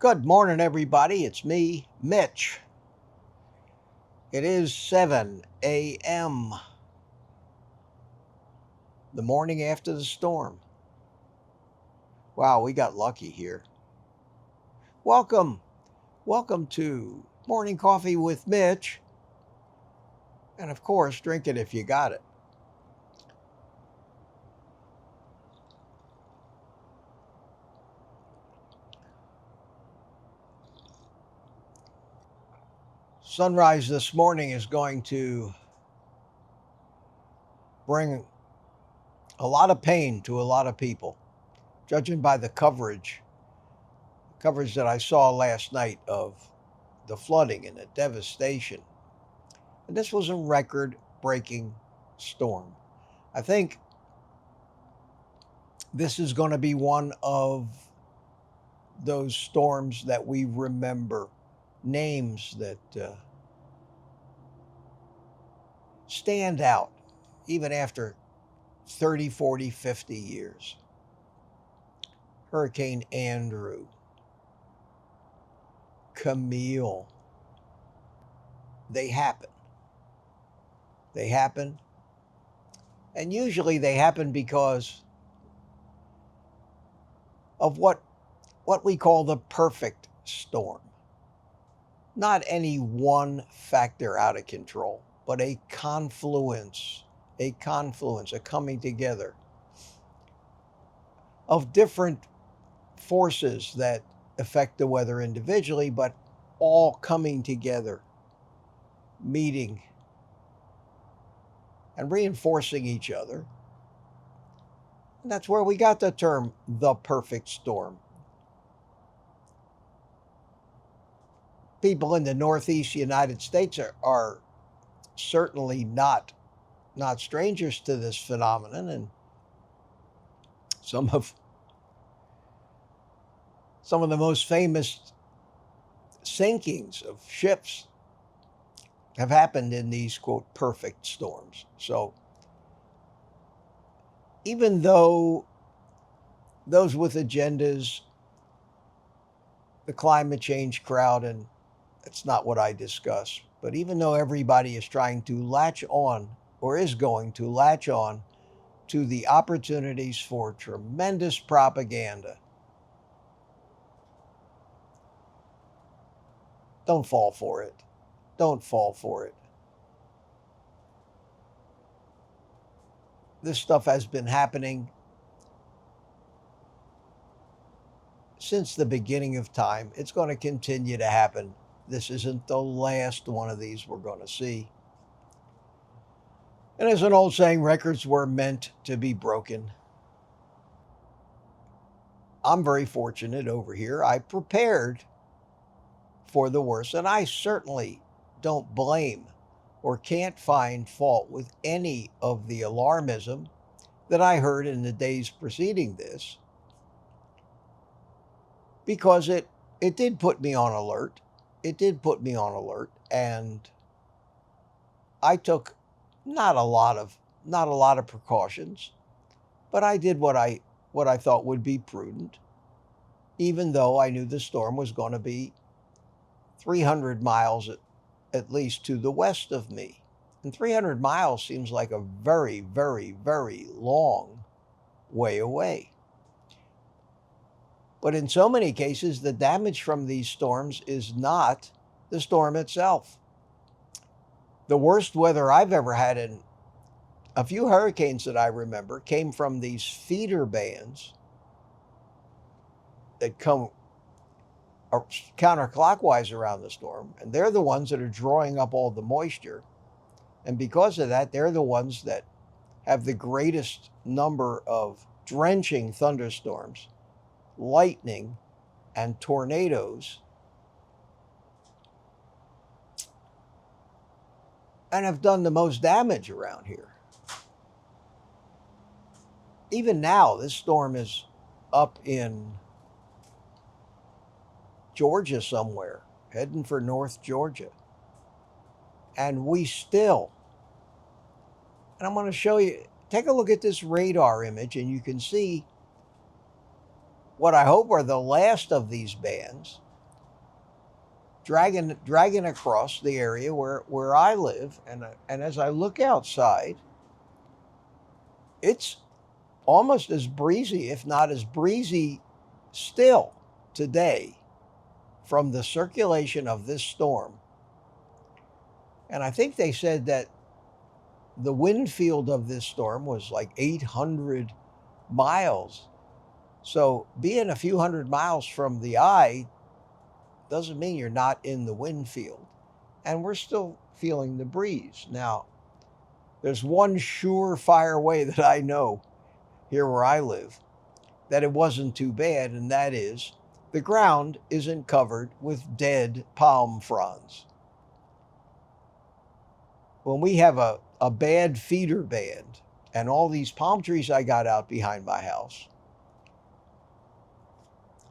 Good morning, everybody. It's me, Mitch. It is 7 a.m., the morning after the storm. Wow, we got lucky here. Welcome. Welcome to Morning Coffee with Mitch. And of course, drink it if you got it. Sunrise this morning is going to bring a lot of pain to a lot of people, judging by the coverage that I saw last night of the flooding and the devastation. And this was a record-breaking storm. I think this is going to be one of those storms that we remember, names that stand out even after 30, 40, 50 years. Hurricane Andrew, Camille. They happen. They happen. And usually they happen because of what we call the perfect storm. Not any one factor out of control, but a confluence, a coming together of different forces that affect the weather individually, but all coming together, meeting, and reinforcing each other. And that's where we got the term the perfect storm. People in the Northeast United States are certainly not strangers to this phenomenon, and some of the most famous sinkings of ships have happened in these, quote, perfect storms. So even though those with agendas, the climate change crowd, and that's not what I discuss, but even though everybody is trying to latch on, or is going to latch on, to the opportunities for tremendous propaganda, don't fall for it. Don't fall for it. This stuff has been happening since the beginning of time. It's going to continue to happen. This isn't the last one of these we're going to see. And as an old saying, records were meant to be broken. I'm very fortunate over here. I prepared for the worst, and I certainly don't blame or can't find fault with any of the alarmism that I heard in the days preceding this, because it did put me on alert. It did put me on alert, and I took not a lot of precautions, but I did what I thought would be prudent, even though I knew the storm was going to be 300 miles at least to the west of me. And 300 miles seems like a very, very, very long way away. But in so many cases, the damage from these storms is not the storm itself. The worst weather I've ever had in a few hurricanes that I remember came from these feeder bands that come counterclockwise around the storm, and they're the ones that are drawing up all the moisture. And because of that, they're the ones that have the greatest number of drenching thunderstorms, lightning, and tornadoes, and have done the most damage around here. Even now, this storm is up in Georgia somewhere, heading for North Georgia. And we still, and I'm going to show you, take a look at this radar image, and you can see what I hope are the last of these bands dragging across the area where I live, and as I look outside, it's almost as breezy, if not as breezy, still today from the circulation of this storm. And I think they said that the wind field of this storm was like 800 miles. So being a few hundred miles from the eye doesn't mean you're not in the wind field. And we're still feeling the breeze. Now, there's one surefire way that I know here where I live that it wasn't too bad, and that is the ground isn't covered with dead palm fronds. When we have a bad feeder band and all these palm trees I got out behind my house,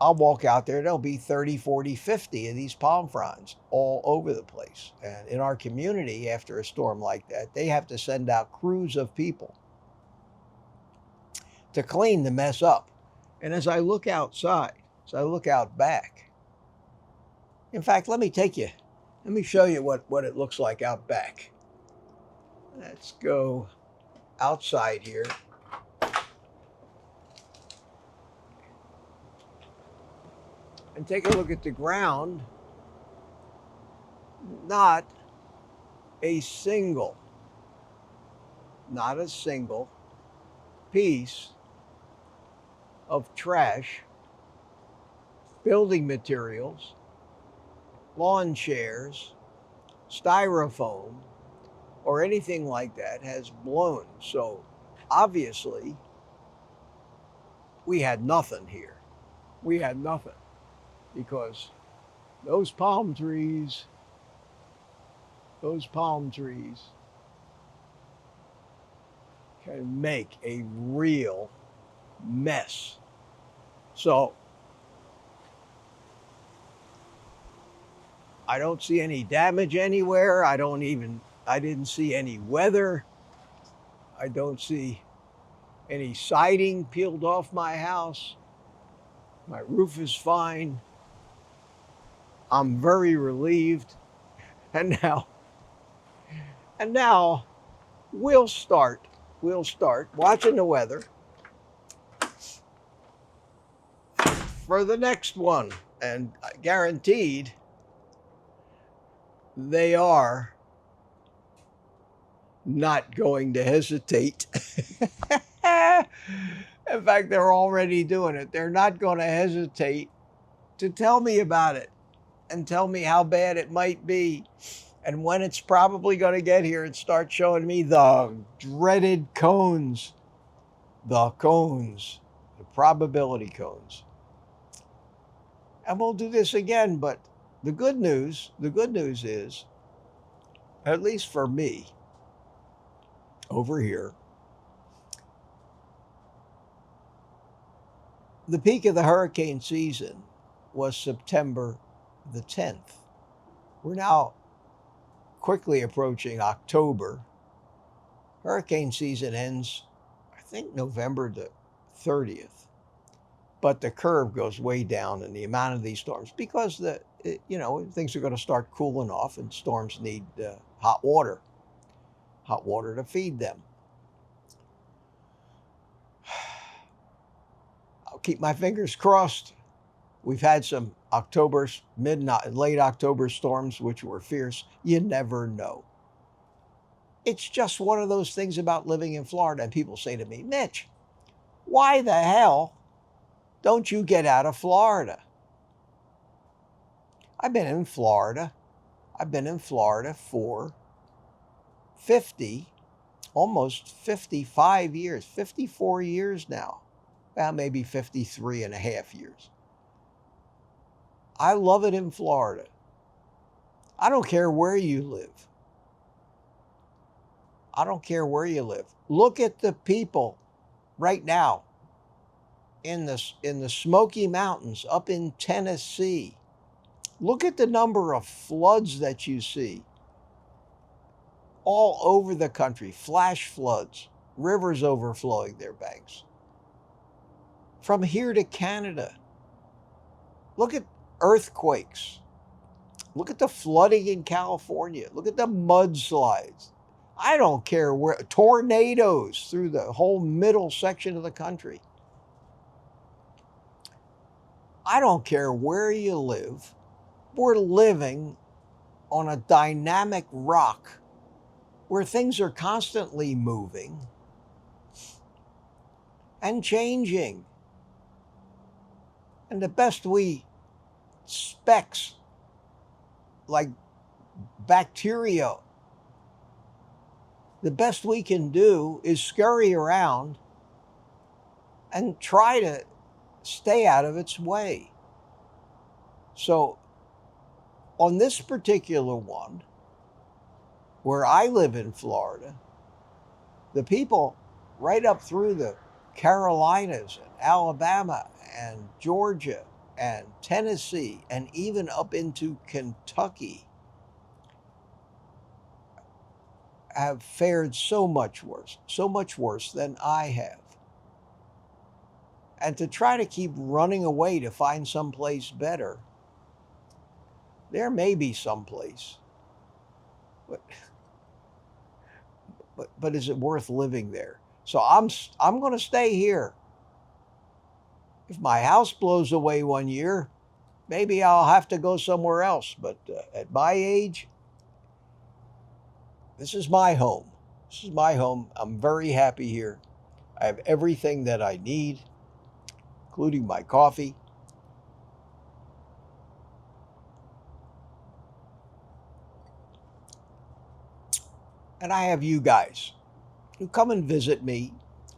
I'll walk out there, there'll be 30, 40, 50 of these palm fronds all over the place. And in our community, after a storm like that, they have to send out crews of people to clean the mess up. And as I look outside, as I look out back, in fact, let me show you what it looks like out back. Let's go outside here. And take a look at the ground. Not a single piece of trash, building materials, lawn chairs, styrofoam, or anything like that has blown. So obviously, we had nothing here. We had nothing. Because those palm trees can make a real mess. So I don't see any damage anywhere. I didn't see any weather. I don't see any siding peeled off my house. My roof is fine. I'm very relieved. And now we'll start watching the weather for the next one. And guaranteed, they are not going to hesitate. In fact, they're already doing it. They're not going to hesitate to tell me about it and tell me how bad it might be and when it's probably going to get here, and start showing me the dreaded cones, the probability cones. And we'll do this again, but the good news is, at least for me, over here, the peak of the hurricane season was September the 10th. We're now quickly approaching October. Hurricane season ends, I think, November the 30th. But the curve goes way down in the amount of these storms because things are going to start cooling off, and storms need hot water to feed them. I'll keep my fingers crossed. We've had some late October storms, which were fierce. You never know. It's just one of those things about living in Florida. And people say to me, Mitch, why the hell don't you get out of Florida? I've been in Florida for almost 55 years, 54 years now. Well, maybe 53 and a half years. I love it in Florida. I don't care where you live. Look at the people right now in the Smoky Mountains up in Tennessee. Look at the number of floods that you see all over the country. Flash floods, rivers overflowing their banks. From here to Canada, look at earthquakes Look at the flooding in California. Look at the mudslides. I don't care where, tornadoes through the whole middle section of the country. I don't care where you live. We're living on a dynamic rock where things are constantly moving and changing. And the best specks like bacteria, the best we can do is scurry around and try to stay out of its way. So on this particular one, where I live in Florida, the people right up through the Carolinas and Alabama and Georgia and Tennessee and even up into Kentucky have fared so much worse than I have. And to try to keep running away to find someplace better, there may be someplace, but is it worth living there? So I'm going to stay here. If my house blows away one year, maybe I'll have to go somewhere else. But at my age, this is my home. This is my home. I'm very happy here. I have everything that I need, including my coffee. And I have you guys who come and visit me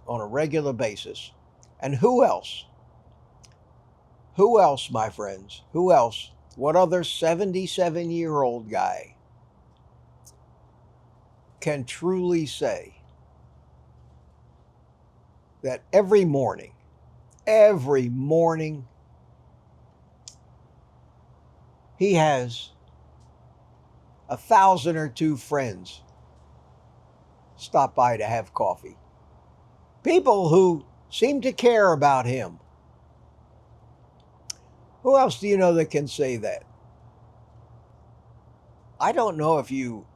on a regular basis. And who else? Who else, my friends? Who else? What other 77-year-old guy can truly say that every morning, he has 1,000 or 2 friends stop by to have coffee? People who seem to care about him. Who else do you know that can say that? I don't know if you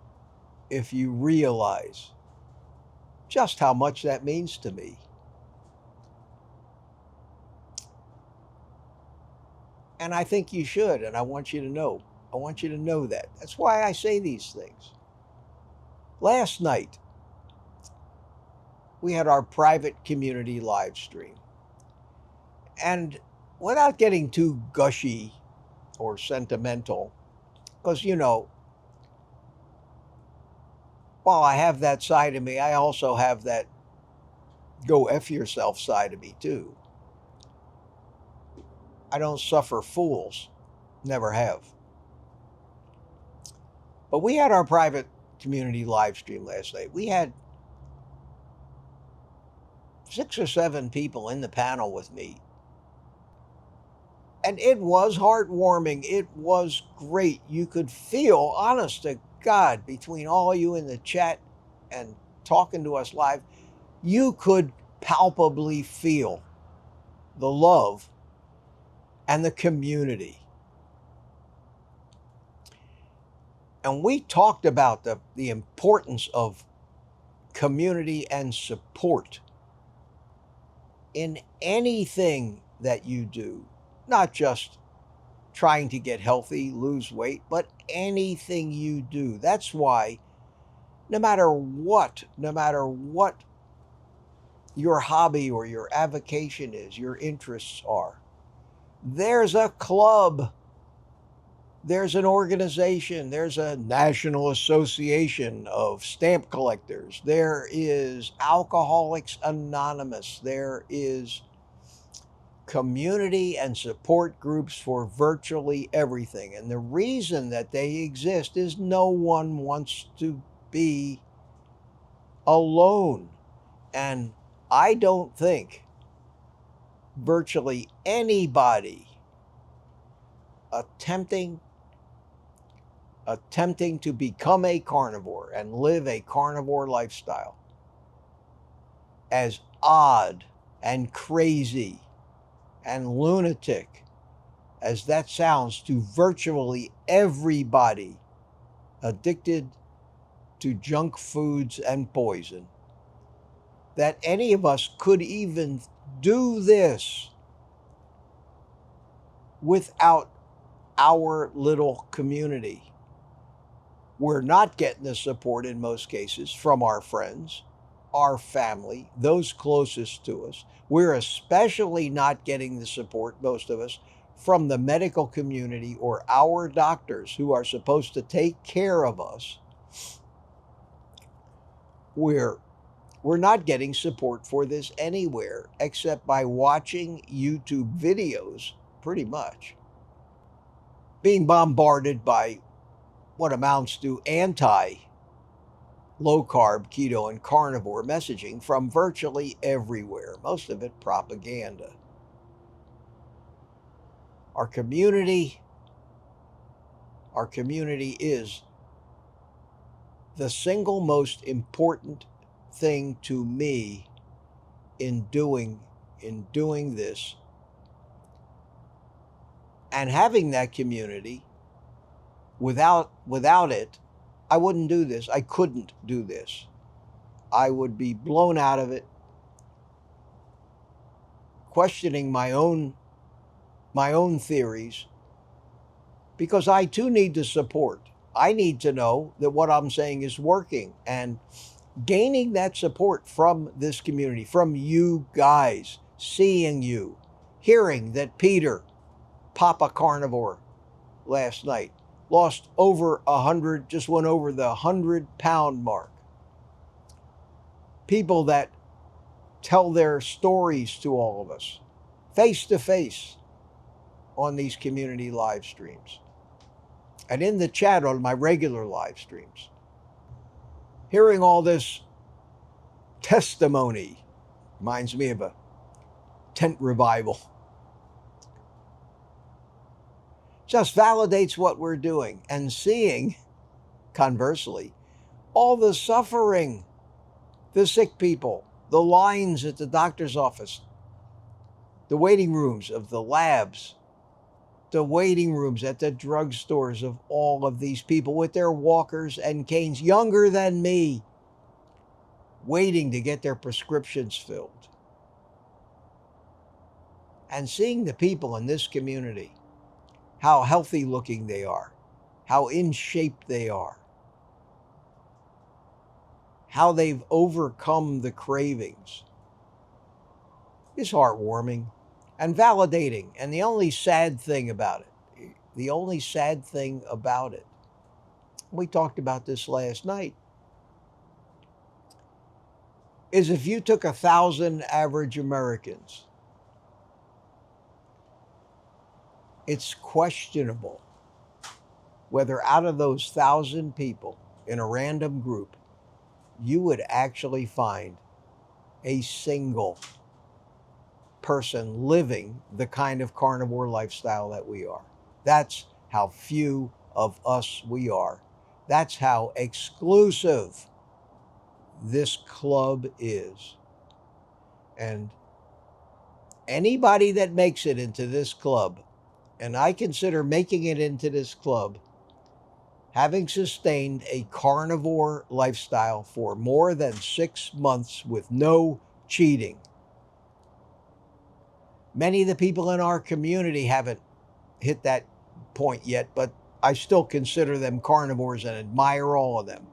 realize just how much that means to me. And I think you should, and I want you to know. I want you to know that. That's why I say these things. Last night, we had our private community live stream. And without getting too gushy or sentimental, because, while I have that side of me, I also have that go F yourself side of me too. I don't suffer fools, never have. But we had our private community live stream last night. We had 6 or 7 people in the panel with me. And it was heartwarming. It was great. You could feel, honest to God, between all you in the chat and talking to us live, you could palpably feel the love and the community. And we talked about the importance of community and support in anything that you do, not just trying to get healthy, lose weight, but anything you do. That's why no matter what your hobby or your avocation is, your interests are, there's a club, there's an organization, there's a national association of stamp collectors, there is Alcoholics Anonymous, there is community and support groups for virtually everything. And the reason that they exist is no one wants to be alone. And I don't think virtually anybody attempting to become a carnivore and live a carnivore lifestyle, as odd and crazy and lunatic as that sounds to virtually everybody addicted to junk foods and poison, that any of us could even do this without our little community. We're not getting the support in most cases from our friends, our family, those closest to us. We're especially not getting the support, most of us, from the medical community or our doctors who are supposed to take care of us. We're not getting support for this anywhere except by watching YouTube videos, pretty much. Being bombarded by what amounts to anti low carb, keto, and carnivore messaging from virtually everywhere, most of it propaganda. Our community is the single most important thing to me in doing this. And having that community, without it, I wouldn't do this. I couldn't do this. I would be blown out of it, questioning my own theories, because I too need the support. I need to know that what I'm saying is working, and gaining that support from this community, from you guys, seeing you, hearing that Peter, Papa Carnivore, last night lost over 100, just went over the 100-pound mark. People that tell their stories to all of us face to face on these community live streams and in the chat on my regular live streams. Hearing all this testimony reminds me of a tent revival. Just validates what we're doing, and seeing, conversely, all the suffering, the sick people, the lines at the doctor's office, the waiting rooms of the labs, the waiting rooms at the drugstores of all of these people with their walkers and canes, younger than me, waiting to get their prescriptions filled. And seeing the people in this community, how healthy looking they are, how in shape they are, how they've overcome the cravings, is heartwarming and validating. And the only sad thing about it, we talked about this last night, is if you took 1,000 average Americans, it's questionable whether out of those 1,000 people in a random group, you would actually find a single person living the kind of carnivore lifestyle that we are. That's how few of us we are. That's how exclusive this club is. And anybody that makes it into this club, and I consider making it into this club, having sustained a carnivore lifestyle for more than 6 months with no cheating. Many of the people in our community haven't hit that point yet, but I still consider them carnivores and admire all of them.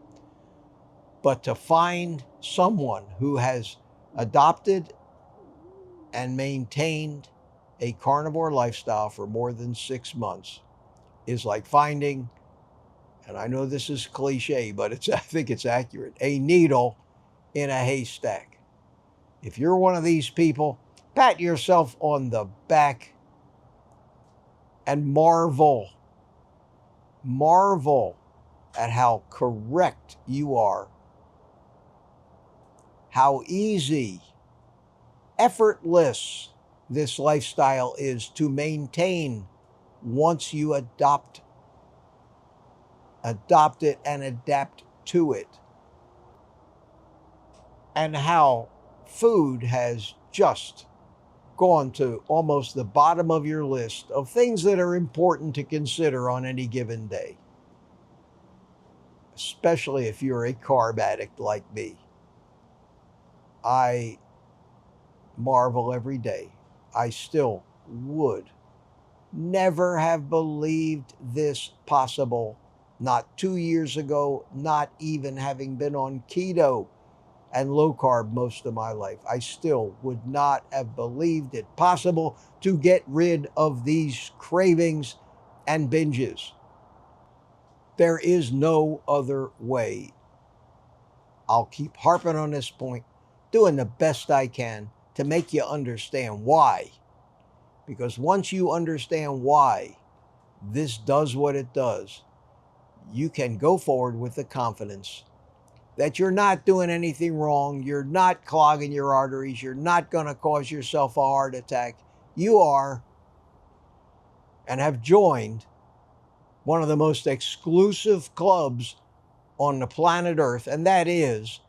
But to find someone who has adopted and maintained a carnivore lifestyle for more than 6 months is like finding, and I know this is cliche, but I think it's accurate, a needle in a haystack. If you're one of these people, pat yourself on the back and marvel at how correct you are, how easy, effortless this lifestyle is to maintain once you adopt it and adapt to it, and how food has just gone to almost the bottom of your list of things that are important to consider on any given day, especially if you're a carb addict like me. I marvel every day. I still would never have believed this possible, not 2 years ago, not even having been on keto and low carb most of my life. I still would not have believed it possible to get rid of these cravings and binges. There is no other way. I'll keep harping on this point, doing the best I can to make you understand why. Because once you understand why this does what it does, you can go forward with the confidence that you're not doing anything wrong, you're not clogging your arteries, you're not going to cause yourself a heart attack. You are and have joined one of the most exclusive clubs on the planet Earth, and that is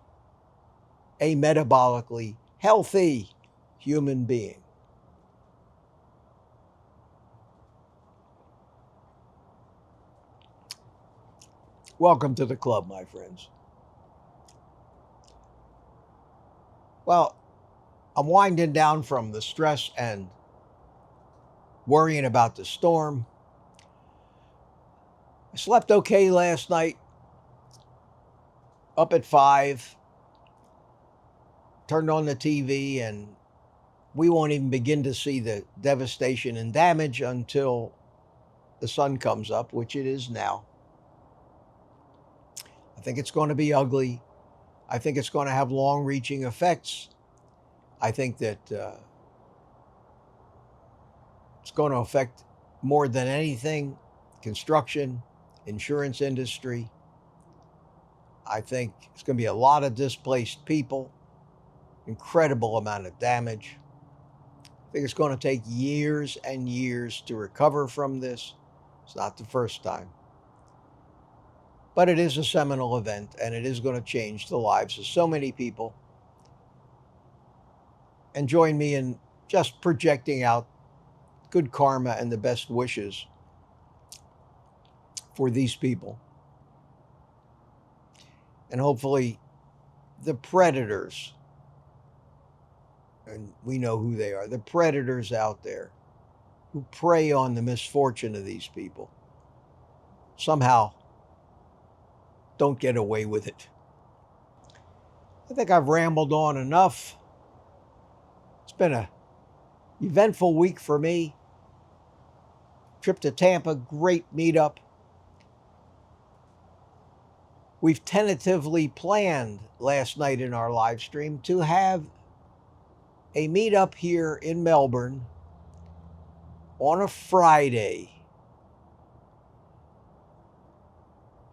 a metabolically healthy human being. Welcome to the club, my friends. Well, I'm winding down from the stress and worrying about the storm. I slept okay last night, up at 5, turned on the TV, and we won't even begin to see the devastation and damage until the sun comes up, which it is now. I think it's going to be ugly. I think it's going to have long-reaching effects. I think that it's going to affect, more than anything, construction, insurance industry. I think it's going to be a lot of displaced people, incredible amount of damage. I think it's going to take years and years to recover from this. It's not the first time. But it is a seminal event, and it is going to change the lives of so many people. And join me in just projecting out good karma and the best wishes for these people. And hopefully the predators, and we know who they are, the predators out there who prey on the misfortune of these people, somehow don't get away with it. I think I've rambled on enough. It's been an eventful week for me. Trip to Tampa, great meetup. We've tentatively planned last night in our live stream to have a meetup here in Melbourne on a Friday.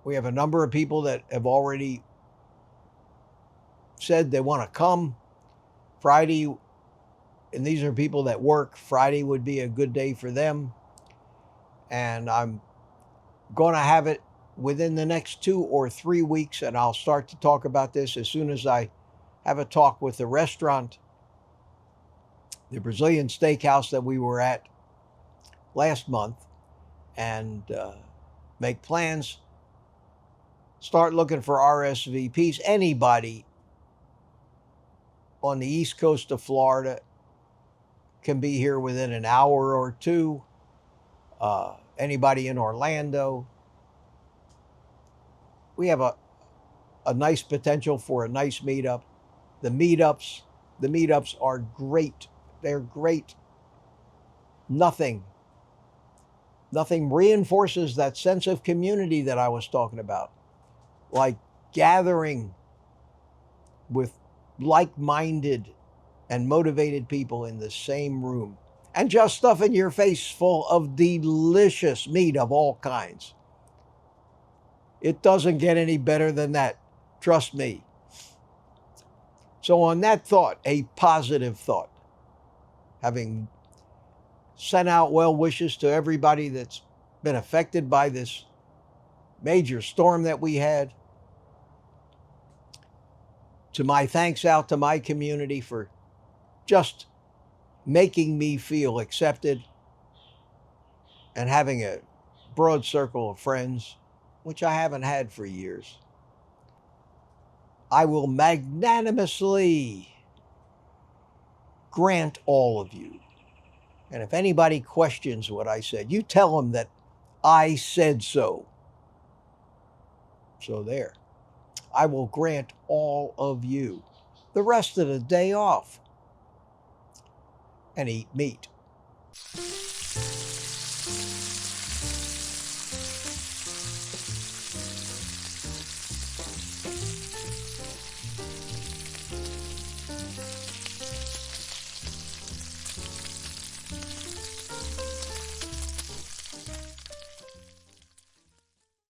We have a number of people that have already said they want to come. Friday, and these are people that work, Friday would be a good day for them. And I'm going to have it within the next 2 or 3 weeks, and I'll start to talk about this as soon as I have a talk with the restaurant, the Brazilian steakhouse that we were at last month, and make plans, start looking for RSVPs. Anybody on the east coast of Florida can be here within an hour or two. Anybody in Orlando. We have a nice potential for a nice meetup. The meetups are great. They're great. Nothing reinforces that sense of community that I was talking about, like gathering with like-minded and motivated people in the same room and just stuffing your face full of delicious meat of all kinds. It doesn't get any better than that. Trust me. So on that thought, a positive thought, having sent out well wishes to everybody that's been affected by this major storm that we had, to my thanks out to my community for just making me feel accepted, and having a broad circle of friends, which I haven't had for years, I will magnanimously grant all of you. And if anybody questions what I said, you tell them that I said so. So there. I will grant all of you the rest of the day off and eat meat.